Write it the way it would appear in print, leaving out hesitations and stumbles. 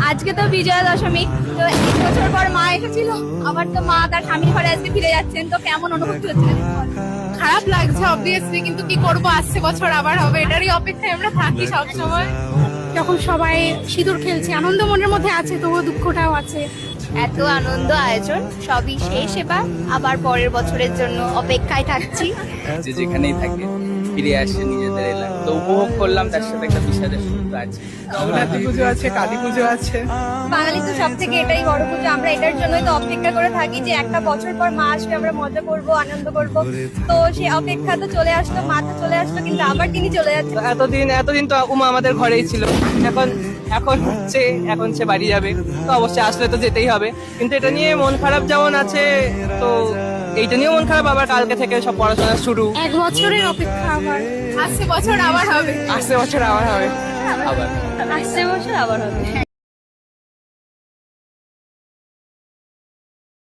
আজকে তো বিজয়া দশমী, তো 1 বছর পর মা এসেছিল, আবার তো মা তার স্বামীর ঘরে আজকে ফিরে যাচ্ছেন, তো কেমন অনুভূতি হচ্ছে? খারাপ লাগছে অবভিয়াসলি, কিন্তু কি করব, আসছে বছর আবার হবে, এটারই অপেক্ষায় আমরা থাকি সব সময়। যখন সবাই সিঁদুর খেলছে, আনন্দ মনের মধ্যে আছে, তবুও দুঃখটাও আছে। এত আনন্দ আয়োজন সবই শেষ, এবার আবার পরের বছরের জন্য অপেক্ষায় থাকছি। যে যেখানেই থাকে ফিরে আসে নিজেদের এলাকা, তো উপভোগ করলাম, তার সাথে একটা বিষাদের সুযোগ আছে। নবরাত্রি পুজো আছে, কালী পুজো আছে। বাঙালি তো সব থেকে এটাই বড় পুজো, আমরা এটার জন্যই তো অপেক্ষা করে থাকি যে একটা বছর পর মা আসবে, আমরা মজা করব, আনন্দ করব। তো সে অপেক্ষা তো চলে আসলো, মা তো চলে আসলো, কিন্তু আবার তিনি চলে যাচ্ছেন। এতদিন তো উমা আমাদের ঘরেই ছিল, এখন এখন সে বাড়ি যাবে, তো অবশ্যই আসলে তো যেতেই হবে। কিন্তু এটা নিয়ে মন খারাপ যেমন আছে, তো এইটা নিয়েও মন খারাপ। আবার কালকে থেকে সব পড়াশোনা শুরু, 1 বছরের অপেক্ষা, আবার আসছে বছর আবার হবে। আসছে বছর আবার হবে। আবার আসছে বছর আবার হবে।